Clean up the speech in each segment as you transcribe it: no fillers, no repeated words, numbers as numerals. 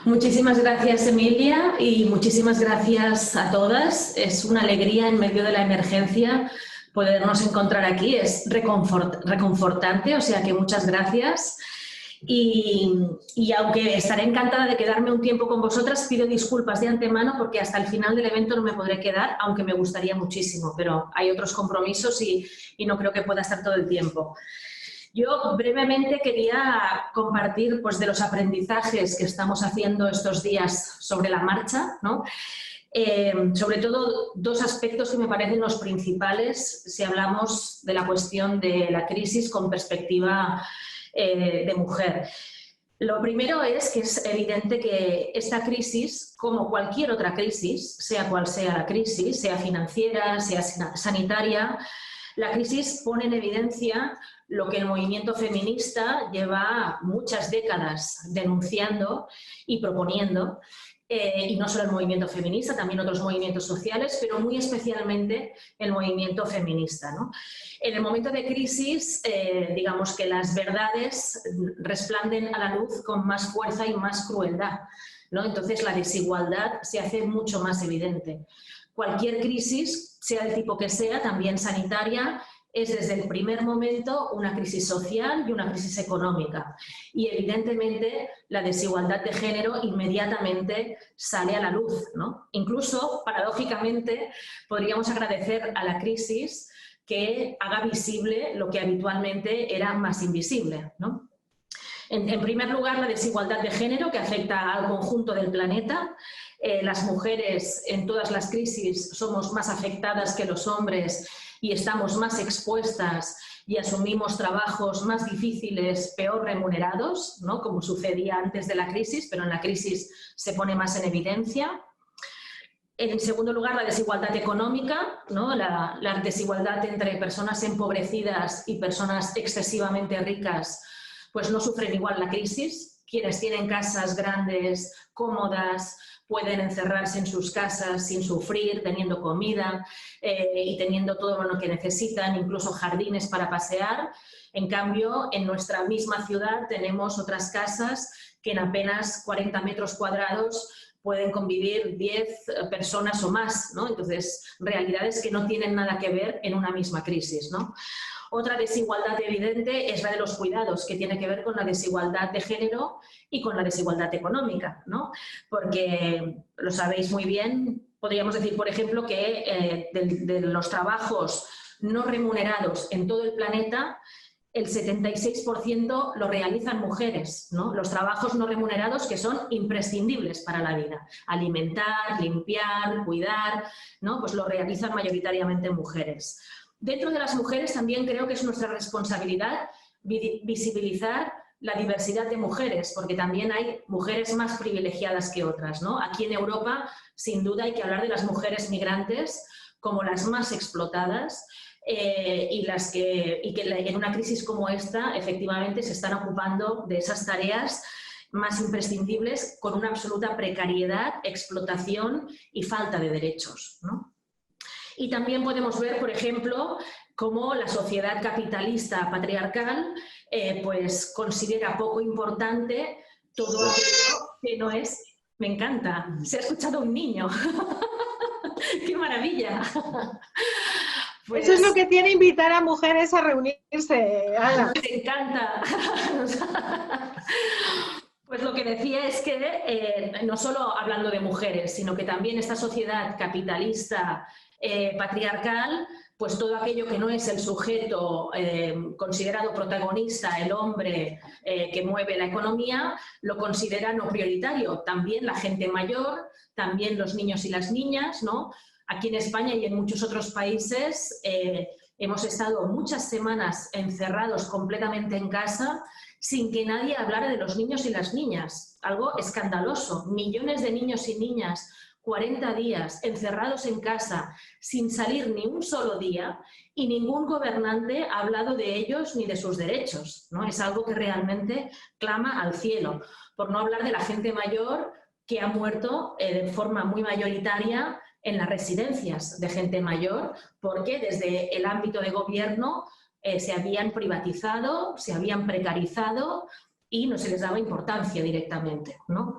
Muchísimas gracias, Emilia, y muchísimas gracias a todas. Es una alegría en medio de la emergencia podernos encontrar aquí. Es reconfortante, o sea que muchas gracias. Y aunque estaré encantada de quedarme un tiempo con vosotras, pido disculpas de antemano porque hasta el final del evento no me podré quedar, aunque me gustaría muchísimo, pero hay otros compromisos y no creo que pueda estar todo el tiempo. Yo brevemente quería compartir pues, de los aprendizajes que estamos haciendo estos días sobre la marcha, ¿no? Sobre todo dos aspectos que me parecen los principales si hablamos de la cuestión de la crisis con perspectiva de mujer. Lo primero es que es evidente que esta crisis, como cualquier otra crisis, sea cual sea la crisis, sea financiera, sea sanitaria, la crisis pone en evidencia lo que el movimiento feminista lleva muchas décadas denunciando y proponiendo, y no solo el movimiento feminista, también otros movimientos sociales, pero muy especialmente el movimiento feminista, ¿no? En el momento de crisis, digamos que las verdades resplandecen a la luz con más fuerza y más crueldad, ¿no? Entonces la desigualdad se hace mucho más evidente. Cualquier crisis, sea el tipo que sea, también sanitaria, es desde el primer momento una crisis social y una crisis económica. Y evidentemente la desigualdad de género inmediatamente sale a la luz, ¿no? Incluso, paradójicamente, podríamos agradecer a la crisis que haga visible lo que habitualmente era más invisible, ¿no? En primer lugar, la desigualdad de género que afecta al conjunto del planeta. Las mujeres en todas las crisis somos más afectadas que los hombres y estamos más expuestas y asumimos trabajos más difíciles, peor remunerados, ¿no? Como sucedía antes de la crisis, pero en la crisis se pone más en evidencia. En segundo lugar, la desigualdad económica, ¿no? La desigualdad entre personas empobrecidas y personas excesivamente ricas, pues no sufren igual la crisis. Quienes tienen casas grandes, cómodas, pueden encerrarse en sus casas sin sufrir, teniendo comida y teniendo todo lo que necesitan, incluso jardines para pasear. En cambio, en nuestra misma ciudad tenemos otras casas que en apenas 40 metros cuadrados pueden convivir 10 personas o más, ¿no? Entonces, realidades que no tienen nada que ver en una misma crisis, ¿no? Otra desigualdad evidente es la de los cuidados, que tiene que ver con la desigualdad de género y con la desigualdad económica, ¿no? Porque lo sabéis muy bien, podríamos decir, por ejemplo, que de los trabajos no remunerados en todo el planeta, el 76% lo realizan mujeres, ¿no? Los trabajos no remunerados que son imprescindibles para la vida. Alimentar, limpiar, cuidar, ¿no? Pues lo realizan mayoritariamente mujeres. Dentro de las mujeres también creo que es nuestra responsabilidad visibilizar la diversidad de mujeres, porque también hay mujeres más privilegiadas que otras, ¿no? Aquí en Europa, sin duda, hay que hablar de las mujeres migrantes como las más explotadas y que en una crisis como esta, efectivamente, se están ocupando de esas tareas más imprescindibles con una absoluta precariedad, explotación y falta de derechos, ¿no? Y también podemos ver, por ejemplo, cómo la sociedad capitalista patriarcal pues considera poco importante todo aquello que no es... Me encanta, se ha escuchado un niño. ¡Qué maravilla! Pues, eso es lo que tiene invitar a mujeres a reunirse, Ana. Nos encanta. Pues lo que decía es que no solo hablando de mujeres, sino que también esta sociedad capitalista patriarcal, pues todo aquello que no es el sujeto considerado protagonista, el hombre que mueve la economía, lo considera no prioritario. También la gente mayor, también los niños y las niñas, ¿no? Aquí en España y en muchos otros países hemos estado muchas semanas encerrados completamente en casa sin que nadie hablara de los niños y las niñas. Algo escandaloso. Millones de niños y niñas 40 días encerrados en casa sin salir ni un solo día y ningún gobernante ha hablado de ellos ni de sus derechos, ¿no? Es algo que realmente clama al cielo. Por no hablar de la gente mayor que ha muerto de forma muy mayoritaria en las residencias de gente mayor, porque desde el ámbito de gobierno se habían privatizado, se habían precarizado y no se les daba importancia directamente, ¿no?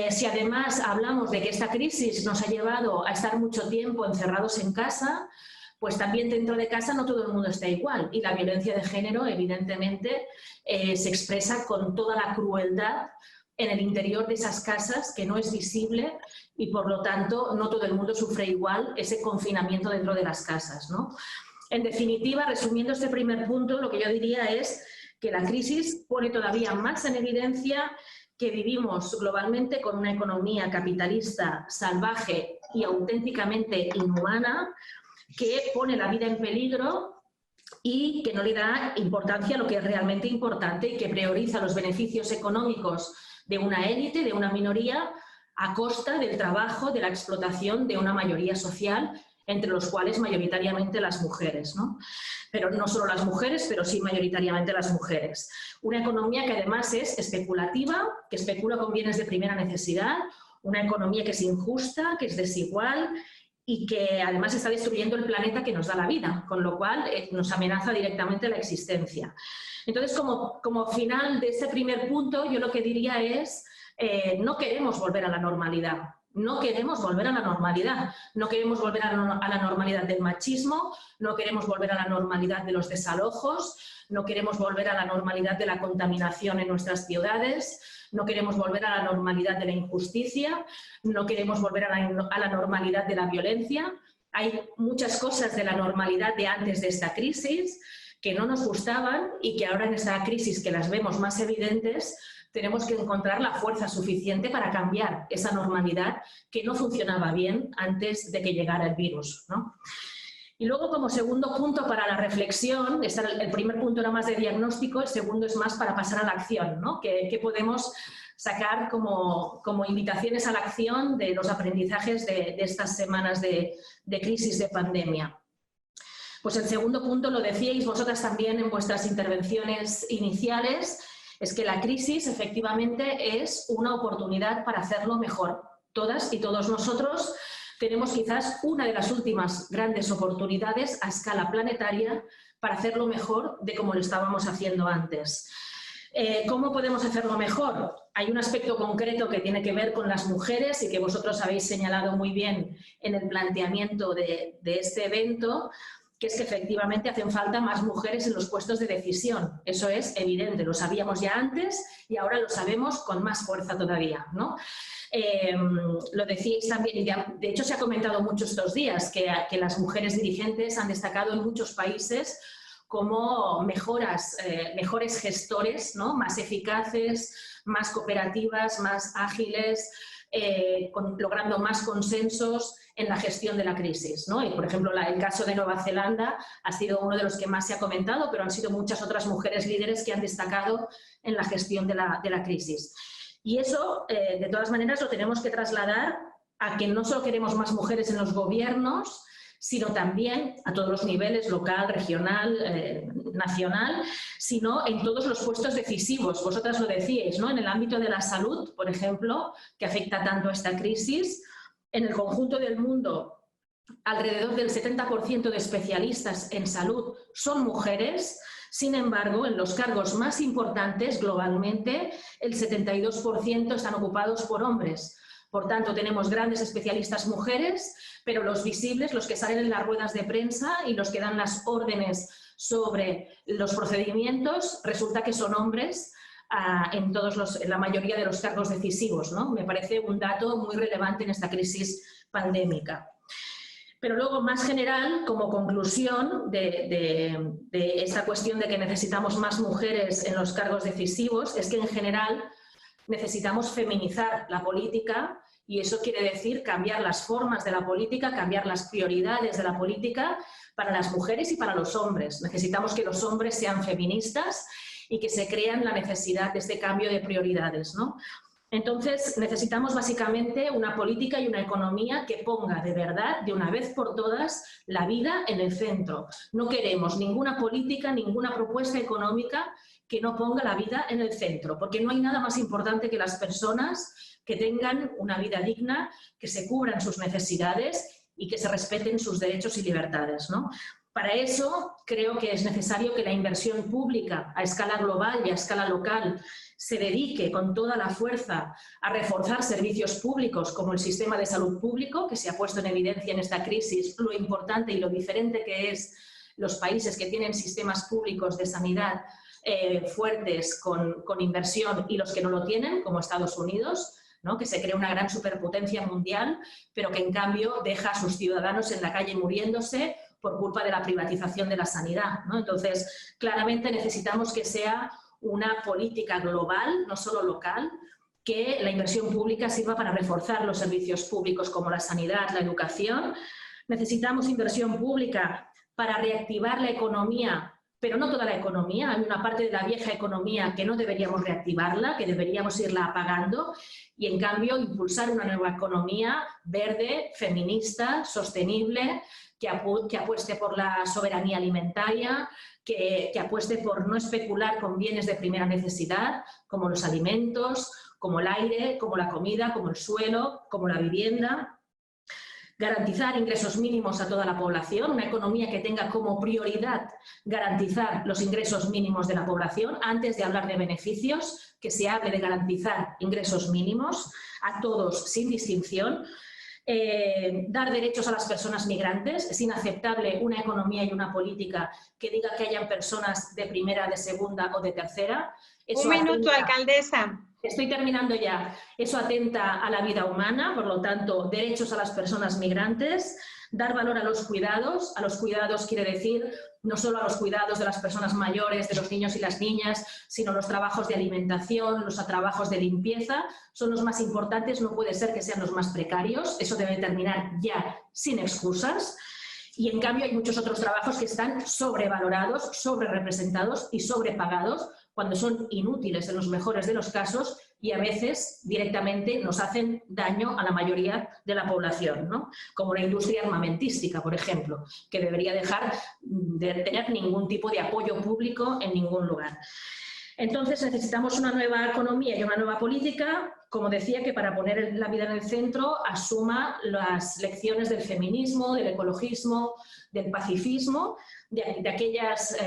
Si además hablamos de que esta crisis nos ha llevado a estar mucho tiempo encerrados en casa, pues también dentro de casa no todo el mundo está igual y la violencia de género evidentemente se expresa con toda la crueldad en el interior de esas casas, que no es visible y por lo tanto no todo el mundo sufre igual ese confinamiento dentro de las casas, ¿no? En definitiva, resumiendo este primer punto, lo que yo diría es que la crisis pone todavía más en evidencia que vivimos globalmente con una economía capitalista salvaje y auténticamente inhumana, que pone la vida en peligro y que no le da importancia a lo que es realmente importante y que prioriza los beneficios económicos de una élite, de una minoría, a costa del trabajo, de la explotación de una mayoría social, entre los cuales mayoritariamente las mujeres, ¿no? Pero no solo las mujeres, pero sí mayoritariamente las mujeres. Una economía que además es especulativa, que especula con bienes de primera necesidad, una economía que es injusta, que es desigual y que además está destruyendo el planeta que nos da la vida, con lo cual nos amenaza directamente la existencia. Entonces, como final de este primer punto, yo lo que diría es, no queremos volver a la normalidad. No queremos volver a la normalidad. No queremos volver a la normalidad del machismo, no queremos volver a la normalidad de los desalojos, no queremos volver a la normalidad de la contaminación en nuestras ciudades, no queremos volver a la normalidad de la injusticia, no queremos volver a la normalidad de la violencia. Hay muchas cosas de la normalidad de antes de esta crisis que no nos gustaban y que ahora en esta crisis que las vemos más evidentes tenemos que encontrar la fuerza suficiente para cambiar esa normalidad que no funcionaba bien antes de que llegara el virus, ¿no? Y luego, como segundo punto para la reflexión, el primer punto era más de diagnóstico, el segundo es más para pasar a la acción, ¿no? ¿Qué podemos sacar como invitaciones a la acción de los aprendizajes de estas semanas de crisis, de pandemia? Pues el segundo punto, lo decíais vosotras también en vuestras intervenciones iniciales, es que la crisis efectivamente es una oportunidad para hacerlo mejor. Todas y todos nosotros tenemos quizás una de las últimas grandes oportunidades a escala planetaria para hacerlo mejor de como lo estábamos haciendo antes. ¿Cómo podemos hacerlo mejor? Hay un aspecto concreto que tiene que ver con las mujeres y que vosotros habéis señalado muy bien en el planteamiento de este evento, que es que efectivamente hacen falta más mujeres en los puestos de decisión. Eso es evidente, lo sabíamos ya antes y ahora lo sabemos con más fuerza todavía, ¿no? Lo decíais también, y de hecho se ha comentado mucho estos días, que las mujeres dirigentes han destacado en muchos países como mejores gestores, ¿no? Más eficaces, más cooperativas, más ágiles, logrando más consensos en la gestión de la crisis, ¿no? Y, por ejemplo, el caso de Nueva Zelanda ha sido uno de los que más se ha comentado, pero han sido muchas otras mujeres líderes que han destacado en la gestión de la crisis. Y eso, de todas maneras, lo tenemos que trasladar a que no solo queremos más mujeres en los gobiernos, sino también a todos los niveles, local, regional, nacional, sino en todos los puestos decisivos. Vosotras lo decíais, ¿no? En el ámbito de la salud, por ejemplo, que afecta tanto a esta crisis, en el conjunto del mundo, alrededor del 70% de especialistas en salud son mujeres. Sin embargo, en los cargos más importantes globalmente, el 72% están ocupados por hombres. Por tanto, tenemos grandes especialistas mujeres, pero los visibles, los que salen en las ruedas de prensa y los que dan las órdenes sobre los procedimientos, resulta que son hombres en la mayoría de los cargos decisivos, ¿no? Me parece un dato muy relevante en esta crisis pandémica. Pero luego, más general, como conclusión de esta cuestión de que necesitamos más mujeres en los cargos decisivos, es que en general necesitamos feminizar la política y eso quiere decir cambiar las formas de la política, cambiar las prioridades de la política para las mujeres y para los hombres. Necesitamos que los hombres sean feministas y que se crean la necesidad de este cambio de prioridades, ¿no? Entonces, necesitamos básicamente una política y una economía que ponga de verdad, de una vez por todas, la vida en el centro. No queremos ninguna política, ninguna propuesta económica que no ponga la vida en el centro, porque no hay nada más importante que las personas que tengan una vida digna, que se cubran sus necesidades y que se respeten sus derechos y libertades, ¿no? Para eso creo que es necesario que la inversión pública a escala global y a escala local se dedique con toda la fuerza a reforzar servicios públicos como el sistema de salud público, que se ha puesto en evidencia en esta crisis lo importante y lo diferente que es los países que tienen sistemas públicos de sanidad fuertes con inversión y los que no lo tienen, como Estados Unidos, ¿no? Que se crea una gran superpotencia mundial, pero que en cambio deja a sus ciudadanos en la calle muriéndose por culpa de la privatización de la sanidad, ¿no? Entonces, claramente necesitamos que sea una política global, no solo local, que la inversión pública sirva para reforzar los servicios públicos como la sanidad, la educación. Necesitamos inversión pública para reactivar la economía, pero no toda la economía. Hay una parte de la vieja economía que no deberíamos reactivarla, que deberíamos irla apagando y, en cambio, impulsar una nueva economía verde, feminista, sostenible, que apueste por la soberanía alimentaria, que apueste por no especular con bienes de primera necesidad, como los alimentos, como el aire, como la comida, como el suelo, como la vivienda. Garantizar ingresos mínimos a toda la población, una economía que tenga como prioridad garantizar los ingresos mínimos de la población. Antes de hablar de beneficios, que se hable de garantizar ingresos mínimos a todos sin distinción. Dar derechos a las personas migrantes. Es inaceptable una economía y una política que diga que hayan personas de primera, de segunda o de tercera. Un minuto, alcaldesa. Estoy terminando ya. Eso atenta a la vida humana, por lo tanto, derechos a las personas migrantes. Dar valor a los cuidados. A los cuidados quiere decir no solo a los cuidados de las personas mayores, de los niños y las niñas, sino los trabajos de alimentación, los trabajos de limpieza. Son los más importantes, no puede ser que sean los más precarios. Eso debe terminar ya, sin excusas. Y, en cambio, hay muchos otros trabajos que están sobrevalorados, sobrerepresentados y sobrepagados, cuando son inútiles en los mejores de los casos y a veces directamente nos hacen daño a la mayoría de la población, ¿no? Como la industria armamentística, por ejemplo, que debería dejar de tener ningún tipo de apoyo público en ningún lugar. Entonces necesitamos una nueva economía y una nueva política, como decía, que para poner la vida en el centro asuma las lecciones del feminismo, del ecologismo, del pacifismo, de aquellas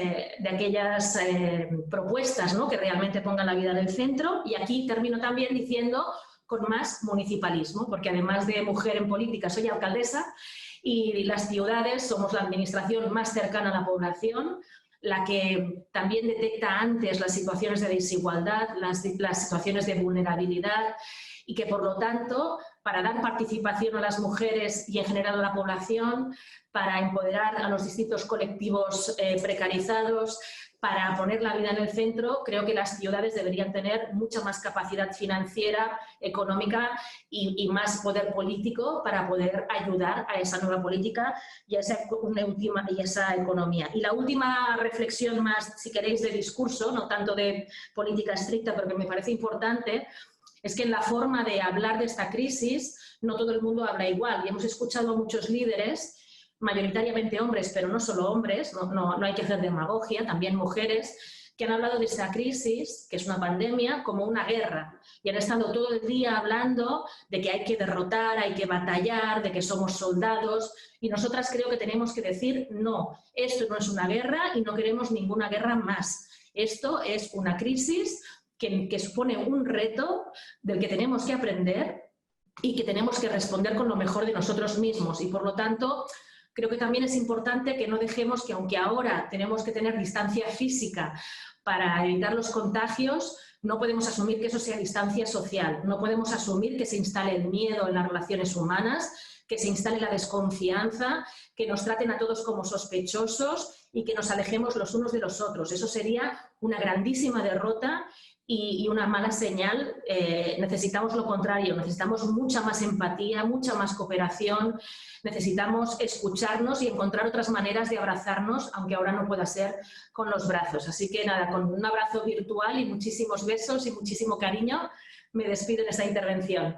propuestas, ¿no?, que realmente pongan la vida en el centro. Y aquí termino también diciendo con más municipalismo, porque además de mujer en política soy alcaldesa y las ciudades somos la administración más cercana a la población, la que también detecta antes las situaciones de desigualdad, las situaciones de vulnerabilidad y que, por lo tanto, para dar participación a las mujeres y en general a la población, para empoderar a los distintos colectivos precarizados, para poner la vida en el centro, creo que las ciudades deberían tener mucha más capacidad financiera, económica y más poder político para poder ayudar a esa nueva política y a esa economía. Y la última reflexión más, si queréis, de discurso, no tanto de política estricta, pero que me parece importante, es que en la forma de hablar de esta crisis no todo el mundo habla igual. Y hemos escuchado a muchos líderes, mayoritariamente hombres, pero no solo hombres, no hay que hacer demagogia, también mujeres, que han hablado de esta crisis, que es una pandemia, como una guerra. Y han estado todo el día hablando de que hay que derrotar, hay que batallar, de que somos soldados. Y nosotras creo que tenemos que decir, no, esto no es una guerra y no queremos ninguna guerra más. Esto es una crisis que supone un reto del que tenemos que aprender y que tenemos que responder con lo mejor de nosotros mismos. Y, por lo tanto, creo que también es importante que no dejemos que, aunque ahora tenemos que tener distancia física para evitar los contagios, no podemos asumir que eso sea distancia social, no podemos asumir que se instale el miedo en las relaciones humanas, que se instale la desconfianza, que nos traten a todos como sospechosos y que nos alejemos los unos de los otros. Eso sería una grandísima derrota y una mala señal. Necesitamos lo contrario, necesitamos mucha más empatía, mucha más cooperación, necesitamos escucharnos y encontrar otras maneras de abrazarnos, aunque ahora no pueda ser con los brazos. Así que nada, con un abrazo virtual y muchísimos besos y muchísimo cariño, me despido en esta intervención.